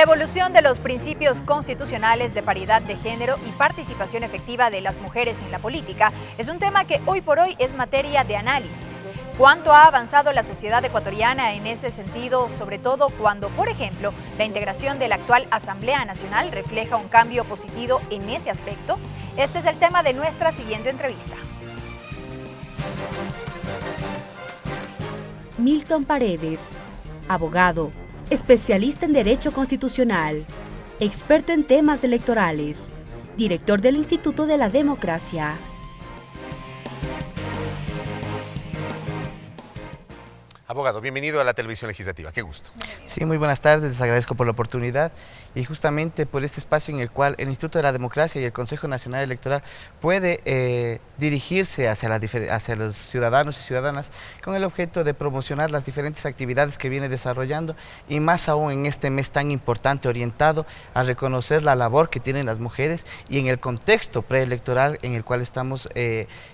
evolución de los principios constitucionales de paridad de género y participación efectiva de las mujeres en la política es un tema que hoy por hoy es materia de análisis. ¿Cuánto ha avanzado la sociedad ecuatoriana en ese sentido, sobre todo cuando, por ejemplo, la integración de la actual Asamblea Nacional refleja un cambio positivo en ese aspecto? Este es el tema de nuestra siguiente entrevista. Milton Paredes, abogado, especialista en Derecho Constitucional, experto en temas electorales, director del Instituto de la Democracia. Abogado, bienvenido a la Televisión Legislativa, qué gusto. Sí, muy buenas tardes, les agradezco por la oportunidad y justamente por este espacio en el cual el Instituto de la Democracia y el Consejo Nacional Electoral puede dirigirse hacia los ciudadanos y ciudadanas con el objeto de promocionar las diferentes actividades que viene desarrollando y más aún en este mes tan importante orientado a reconocer la labor que tienen las mujeres y en el contexto preelectoral en el cual estamos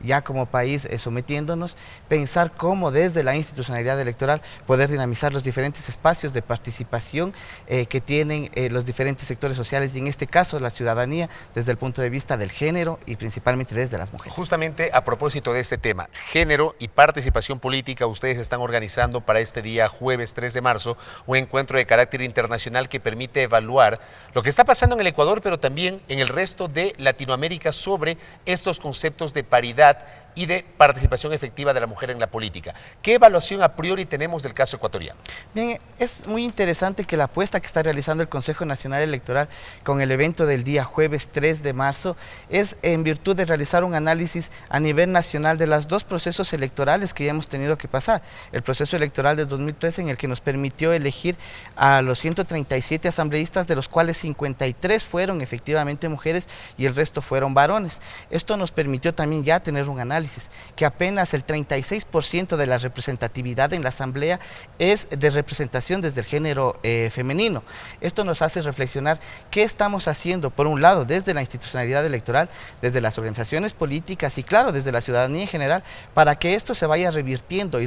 ya como país sometiéndonos, pensar cómo desde la institucionalidad electoral poder dinamizar los diferentes espacios de participación que tienen los diferentes sectores sociales y en este caso la ciudadanía desde el punto de vista del género y principalmente desde las mujeres. Justamente a propósito de este tema, género y participación política, ustedes están organizando para este día jueves 3 de marzo un encuentro de carácter internacional que permite evaluar lo que está pasando en el Ecuador pero también en el resto de Latinoamérica sobre estos conceptos de paridad y de participación efectiva de la mujer en la política. ¿Qué evaluación a priori tenemos del caso ecuatoriano? Bien, es muy interesante que la apuesta que está realizando el Consejo Nacional Electoral con el evento del día jueves 3 de marzo es en virtud de realizar un análisis a nivel nacional de los dos procesos electorales que ya hemos tenido que pasar. El proceso electoral de 2013 en el que nos permitió elegir a los 137 asambleístas, de los cuales 53 fueron efectivamente mujeres y el resto fueron varones. Esto nos permitió también ya tener un análisis que apenas el 36% de la representatividad en la asamblea es de representación desde el género femenino. Esto nos hace reflexionar qué estamos haciendo, por un lado, desde la institucionalidad electoral, desde las organizaciones políticas y claro, desde la ciudadanía en general, para que esto se vaya revirtiendo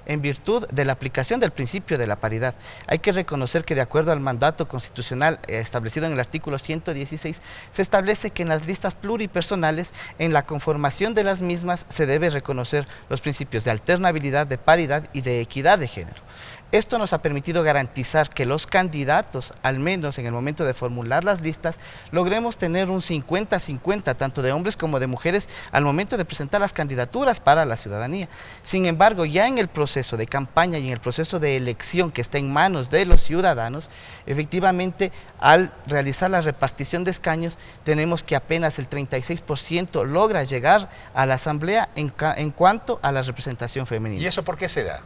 en virtud de la aplicación del principio de la paridad. Hay que reconocer que de acuerdo al mandato constitucional establecido en el artículo 116, se establece que en las listas pluripersonales, en la conformación de las mismas, se debe reconocer los principios de alternabilidad, de paridad y de equidad de género. Esto nos ha permitido garantizar que los candidatos, al menos en el momento de formular las listas, logremos tener un 50-50, tanto de hombres como de mujeres, al momento de presentar las candidaturas para la ciudadanía. Sin embargo, ya en el proceso de campaña y en el proceso de elección que está en manos de los ciudadanos, efectivamente, al realizar la repartición de escaños, tenemos que apenas el 36% logra llegar a la asamblea en cuanto a la representación femenina. ¿Y eso por qué se da?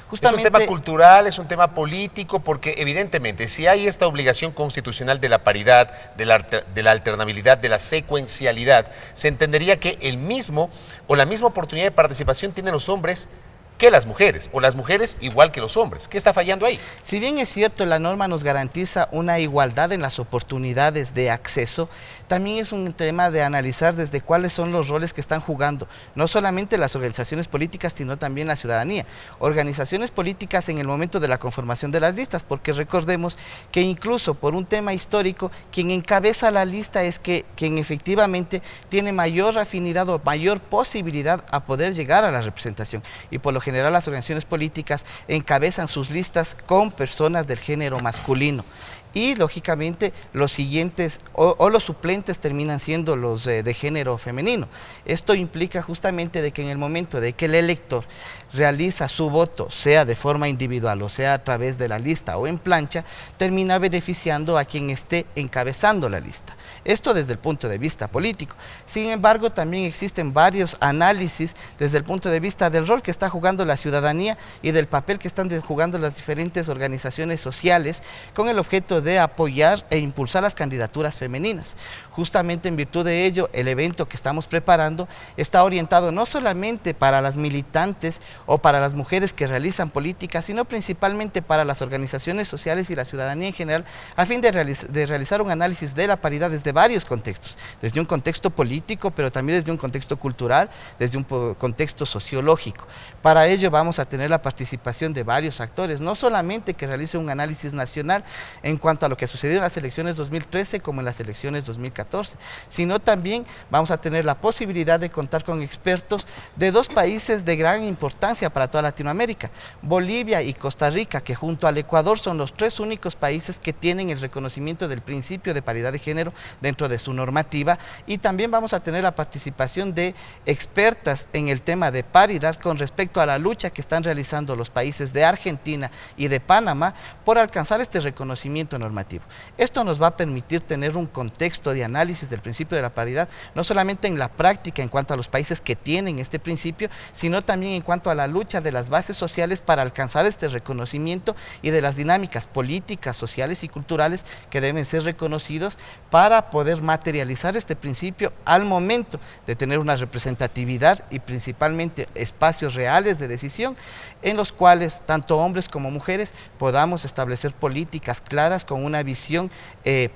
Justamente, ¿es un tema cultural, es un tema político? Porque evidentemente si hay esta obligación constitucional de la paridad, de la alternabilidad, de la secuencialidad, se entendería que el mismo o la misma oportunidad de participación tienen los hombres que las mujeres, o las mujeres igual que los hombres. ¿Qué está fallando ahí? Si bien es cierto, la norma nos garantiza una igualdad en las oportunidades de acceso, también es un tema de analizar desde cuáles son los roles que están jugando, no solamente las organizaciones políticas, sino también la ciudadanía. Organizaciones políticas en el momento de la conformación de las listas, porque recordemos que incluso por un tema histórico, quien encabeza la lista es quien efectivamente tiene mayor afinidad o mayor posibilidad a poder llegar a la representación. Y por lo general las organizaciones políticas encabezan sus listas con personas del género masculino. Y lógicamente los siguientes o los suplentes terminan siendo los de género femenino. Esto implica justamente de que en el momento de que el elector realiza su voto, sea de forma individual o sea a través de la lista o en plancha, termina beneficiando a quien esté encabezando la lista. Esto desde el punto de vista político. Sin embargo, también existen varios análisis desde el punto de vista del rol que está jugando la ciudadanía y del papel que están jugando las diferentes organizaciones sociales con el objeto de apoyar e impulsar las candidaturas femeninas. Justamente en virtud de ello, el evento que estamos preparando está orientado no solamente para las militantes o para las mujeres que realizan política, sino principalmente para las organizaciones sociales y la ciudadanía en general, a fin de realizar un análisis de la paridad desde varios contextos, desde un contexto político, pero también desde un contexto cultural, desde un contexto sociológico. Para ello vamos a tener la participación de varios actores, no solamente que realicen un análisis nacional en cuanto cuanto a lo que ha sucedido en las elecciones 2013 como en las elecciones 2014, sino también vamos a tener la posibilidad de contar con expertos de dos países de gran importancia para toda Latinoamérica, Bolivia y Costa Rica, que junto al Ecuador son los tres únicos países que tienen el reconocimiento del principio de paridad de género dentro de su normativa, y también vamos a tener la participación de expertas en el tema de paridad con respecto a la lucha que están realizando los países de Argentina y de Panamá por alcanzar este reconocimiento normativo. Esto nos va a permitir tener un contexto de análisis del principio de la paridad, no solamente en la práctica en cuanto a los países que tienen este principio, sino también en cuanto a la lucha de las bases sociales para alcanzar este reconocimiento y de las dinámicas políticas, sociales y culturales que deben ser reconocidos para poder materializar este principio al momento de tener una representatividad y principalmente espacios reales de decisión en los cuales tanto hombres como mujeres podamos establecer políticas claras con una visión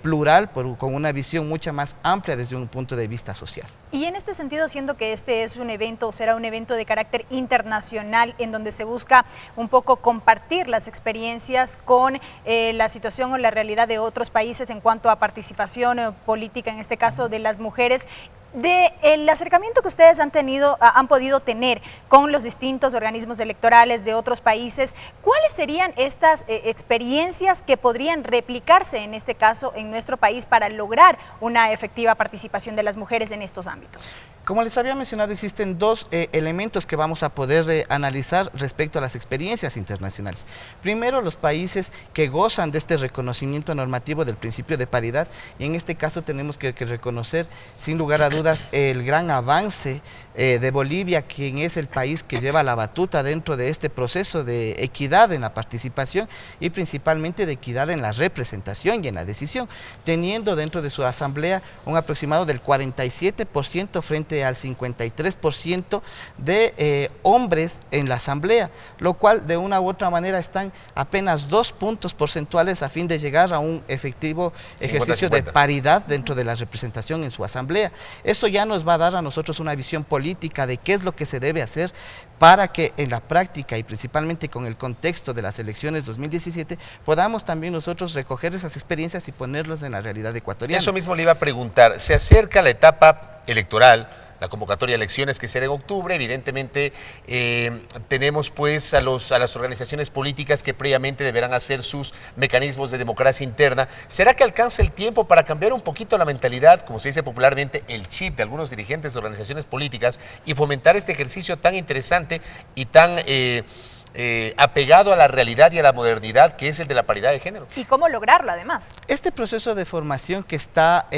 plural, con una visión mucho más amplia desde un punto de vista social. Y en este sentido, siendo que este es un evento, o será un evento de carácter internacional en donde se busca un poco compartir las experiencias con la situación o la realidad de otros países en cuanto a participación política, en este caso de las mujeres, del acercamiento que ustedes han podido tener con los distintos organismos electorales de otros países, ¿cuáles serían estas experiencias que podrían replicarse en este caso en nuestro país para lograr una efectiva participación de las mujeres en estos ámbitos? Como les había mencionado, existen dos elementos que vamos a poder analizar respecto a las experiencias internacionales. Primero, los países que gozan de este reconocimiento normativo del principio de paridad, y en este caso tenemos que reconocer sin lugar a dudas el gran avance de Bolivia, quien es el país que lleva la batuta dentro de este proceso de equidad en la participación y principalmente de equidad en la representación y en la decisión, teniendo dentro de su asamblea un aproximado del 47% frente al 53% de hombres en la asamblea, lo cual de una u otra manera están apenas 2 puntos porcentuales a fin de llegar a un efectivo ejercicio 50-50 de paridad dentro de la representación en su asamblea. Eso ya nos va a dar a nosotros una visión política de qué es lo que se debe hacer para que en la práctica y principalmente con el contexto de las elecciones 2017 podamos también nosotros recoger esas experiencias y ponerlos en la realidad ecuatoriana. Eso mismo le iba a preguntar, se acerca la etapa electoral, la convocatoria de elecciones que será en octubre. Evidentemente tenemos pues a las organizaciones políticas que previamente deberán hacer sus mecanismos de democracia interna. ¿Será que alcanza el tiempo para cambiar un poquito la mentalidad, como se dice popularmente, el chip de algunos dirigentes de organizaciones políticas y fomentar este ejercicio tan interesante y tan apegado a la realidad y a la modernidad que es el de la paridad de género? ¿Y cómo lograrlo además? Este proceso de formación que está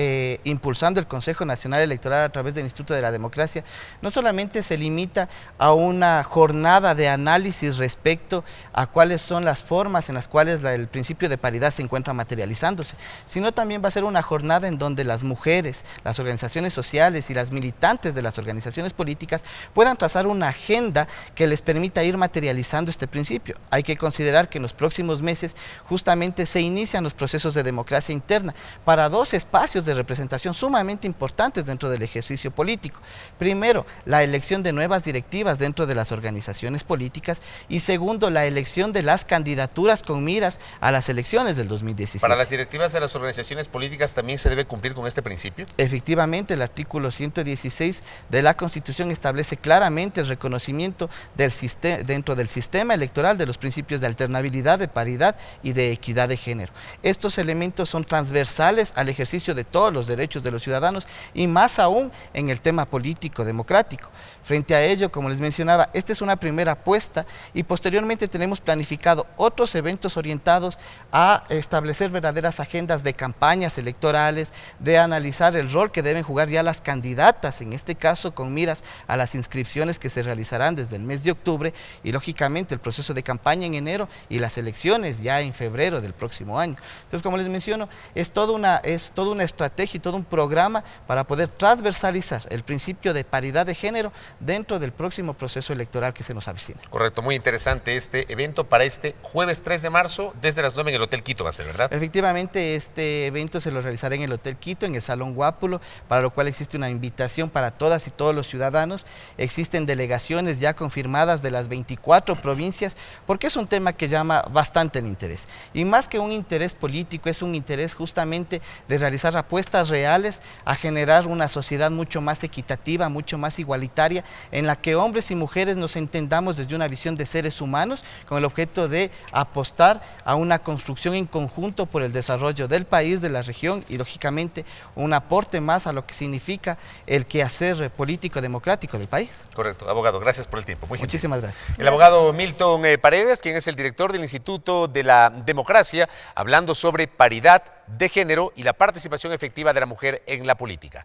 impulsando el Consejo Nacional Electoral a través del Instituto de la Democracia no solamente se limita a una jornada de análisis respecto a cuáles son las formas en las cuales el principio de paridad se encuentra materializándose, sino también va a ser una jornada en donde las mujeres, las organizaciones sociales y las militantes de las organizaciones políticas puedan trazar una agenda que les permita ir materializando este principio. Hay que considerar que en los próximos meses justamente se inician los procesos de democracia interna para dos espacios de representación sumamente importantes dentro del ejercicio político. Primero, la elección de nuevas directivas dentro de las organizaciones políticas y segundo, la elección de las candidaturas con miras a las elecciones del 2017. ¿Para las directivas de las organizaciones políticas también se debe cumplir con este principio? Efectivamente, el artículo 116 de la Constitución establece claramente el reconocimiento dentro del sistema electoral de los principios de alternabilidad, de paridad y de equidad de género. Estos elementos son transversales al ejercicio de todos los derechos de los ciudadanos y más aún en el tema político democrático. Frente a ello, como les mencionaba, esta es una primera apuesta y posteriormente tenemos planificado otros eventos orientados a establecer verdaderas agendas de campañas electorales, de analizar el rol que deben jugar ya las candidatas, en este caso con miras a las inscripciones que se realizarán desde el mes de octubre y lógicamente el proceso de campaña en enero y las elecciones ya en febrero del próximo año. Entonces, como les menciono, es toda una estrategia y todo un programa para poder transversalizar el principio de paridad de género dentro del próximo proceso electoral que se nos avecina. Correcto, muy interesante este evento para este jueves 3 de marzo, desde las 9 en el Hotel Quito va a ser, ¿verdad? Efectivamente, este evento se lo realizará en el Hotel Quito, en el Salón Guápulo, para lo cual existe una invitación para todas y todos los ciudadanos. Existen delegaciones ya confirmadas de las 24 provincias provincias, porque es un tema que llama bastante el interés. Y más que un interés político, es un interés justamente de realizar apuestas reales a generar una sociedad mucho más equitativa, mucho más igualitaria, en la que hombres y mujeres nos entendamos desde una visión de seres humanos, con el objeto de apostar a una construcción en conjunto por el desarrollo del país, de la región y lógicamente un aporte más a lo que significa el quehacer político democrático del país. Correcto, abogado, gracias por el tiempo. Muy gentil. Muchísimas gracias. El abogado Milton Paredes, quien es el director del Instituto de la Democracia, hablando sobre paridad de género y la participación efectiva de la mujer en la política.